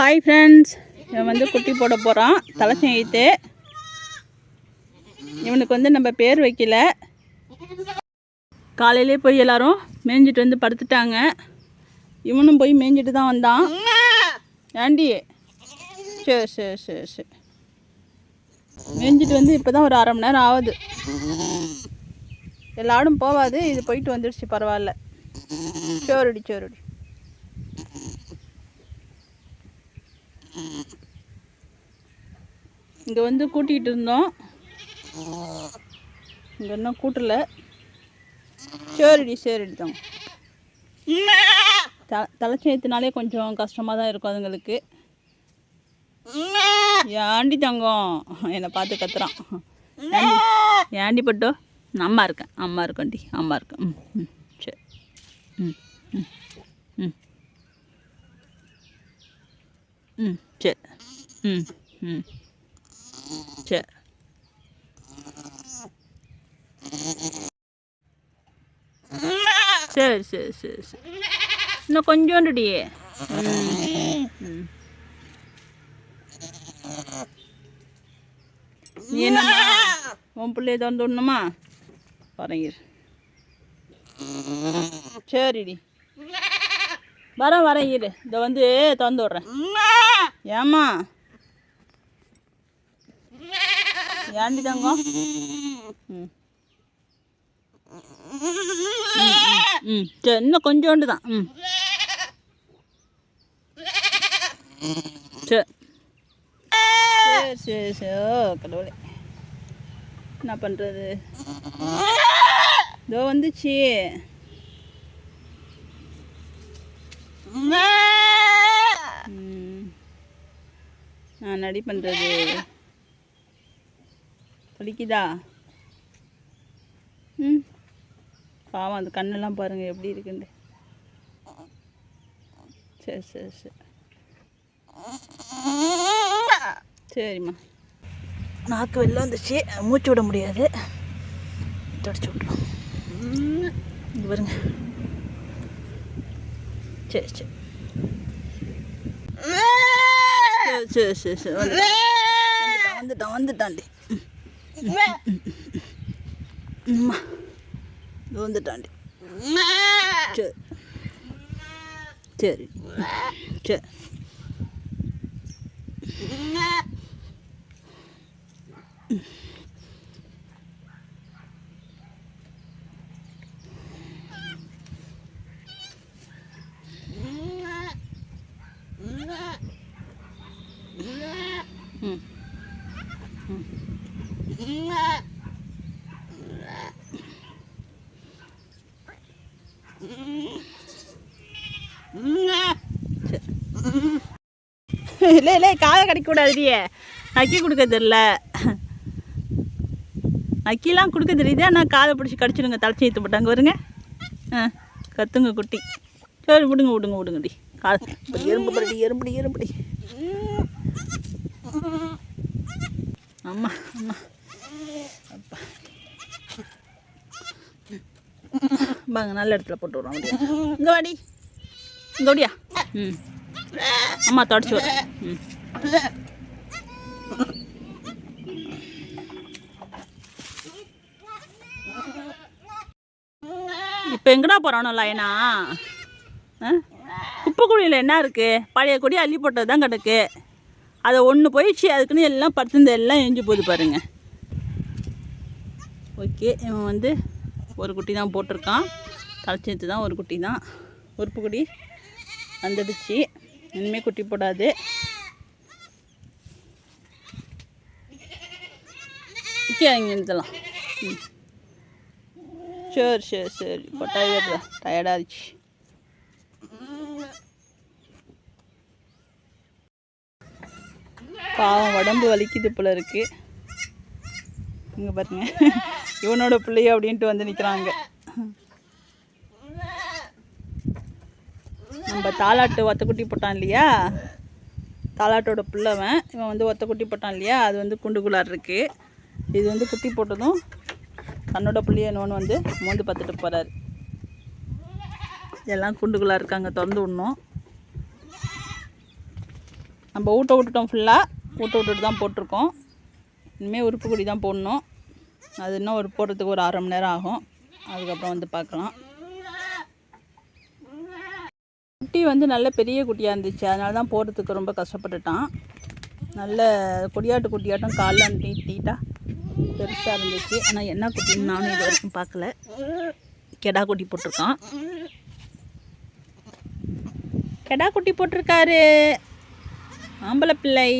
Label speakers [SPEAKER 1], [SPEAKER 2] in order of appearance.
[SPEAKER 1] Hi friends, இவன் வந்து குட்டி போட போகிறான். தலைச்செய்த்து இவனுக்கு வந்து நம்ம பேர் வைக்கல. காலையிலே போய் எல்லோரும் மேய்ஞ்சிட்டு வந்து படுத்துட்டாங்க. இவனும் போய் மேய்ஞ்சிட்டு தான் வந்தான். ஏண்டி சரி சரி சரி சரி மேய்ஞ்சிட்டு வந்து இப்போ தான் ஒரு அரை மணி நேரம் ஆகுது. எல்லாரும் போகாது, இது போயிட்டு வந்துடுச்சு. பரவாயில்ல. சோறுடி சோறுடி. இங்கே வந்து கூட்டிகிட்டு இருந்தோம், இங்கே இன்னும் கூட்டல. சரிடி சரிடி தான். தலைச்சேத்துனாலே கொஞ்சம் கஷ்டமாக தான் இருக்கும் அதுங்களுக்கு. ஏண்டி தங்கம் என்னை பார்த்து கத்துறான். ஏண்டி பட்டோ? அம்மா இருக்கேன், அம்மா இருக்கேன்டி, அம்மா இருக்கேன். ம் ம் சரி. ம் ம் ம் ம் சரி. ம் ம் சரி. சரி சரி சரி சரி இன்னும் கொஞ்சோண்டுடி. ம் நீ என்னம்மா உன் பிள்ளைய திறந்து விடணுமா? வரேன். சரிடி வரேன் இரு. இதை வந்து திறந்து விட்றேன். ஏம்மா ஏண்டி தங்கம்? ம் ம் சரி, இன்னும் கொஞ்சோண்டு தான். ம் சரி சரி சரி சரி. ஓ கடவுளே, என்ன பண்ணுறது? இதோ வந்துச்சு. நான் நடி பண்ணுறது வலிக்குதா? ம் பாவம், அந்த கண்ணெல்லாம் பாருங்கள் எப்படி இருக்குண்டு. சரி சரி சரி சரிம்மா. நாக்கு வெளில வந்துச்சு, மூச்சு விட முடியாது. தொடச்சி விட்ருவோம். இங்கே பாருங்க. சரி சரி சரி சரி சரி வந்துட்டான்டி. அம்மா வந்துட்டான்டி. சரி சரி சரி. இல்லை இல்லை, காதை கடிக்கக்கூடாதுடியே. நக்கி கொடுக்க தெரியல. நக்கிலாம் கொடுக்க தெரியுது, ஆனால் காதை பிடிச்சி கடிச்சிடுங்க. தலைச்சி ஏற்று போட்டாங்க வருங்க. கத்துங்க குட்டி. சரி விடுங்கடி. காது எறும்புடி. அம்மா அப்பா பாங்க, நல்ல இடத்துல போட்டு விட்றோம். இங்கே வாடி, இங்கே ஓடியா. ம் அம்மா தொடச்சி விட்றேன். ம் இப்போ எங்கடா போகிறானோ லைனா? குப்பை குழியில் என்ன இருக்குது? பழைய கொடி அள்ளி போட்டது தான் கிடக்கு. அதை ஒன்று போயிடுச்சு, அதுக்குன்னு எல்லாம் படுத்துருந்து எல்லாம் எரிஞ்சு போகுது பாருங்க. ஓகே, இவன் வந்து ஒரு குட்டி தான் போட்டிருக்கான். தலைச்சேத்து தான் ஒரு குட்டி தான். உறுப்பு குடி வந்துடுச்சு. இனிமேல் குட்டி போடாது. இங்கே இருந்தலாம். ம் சரி சரி சரி. இப்போ டயர்டாகிடுச்சு. பாவம், உடம்பு வலிக்குது போல இருக்கு. இங்கே பாருங்க, இவனோட பிள்ளைய அப்படின்ட்டு வந்து நிற்கிறாங்க. நம்ம தாலாட்டு ஒத்த குட்டி போட்டான் இல்லையா, தாலாட்டோட பிள்ளைவன். இவன் வந்து ஒத்த குட்டி போட்டான் இல்லையா, அது வந்து குண்டுகுள்ளார் இருக்குது. இது வந்து குட்டி போட்டதும் தன்னோட பிள்ளைய இன்னொன்று வந்து மோந்து பார்த்துட்டு போகிறாரு. எல்லாம் குண்டுகுள்ளாக இருக்காங்க, திறந்து விடணும். நம்ம ஊட்ட விட்டுட்டோம், ஃபுல்லாக ஊட்ட விட்டுட்டு தான் போட்டிருக்கோம். இனிமேல் உறுப்பு குடி தான் போடணும். அது இன்னும் போடுறதுக்கு ஒரு 1/2 மணி நேரம் ஆகும். அதுக்கப்புறம் வந்து பார்க்கலாம். குட்டி வந்து நல்ல பெரிய குட்டியாக இருந்துச்சு, அதனால தான் போடுறதுக்கு ரொம்ப கஷ்டப்பட்டுட்டான். நல்ல குட்டியாட்டம் காலில் நீட்டாக பெருசாக இருந்துச்சு. ஆனால் என்ன குட்டின்னு நானும் இது வரைக்கும் பார்க்கல. கெடா குட்டி போட்டிருக்கான். கெடா குட்டி போட்டிருக்காரு ஆம்பளை பிள்ளை.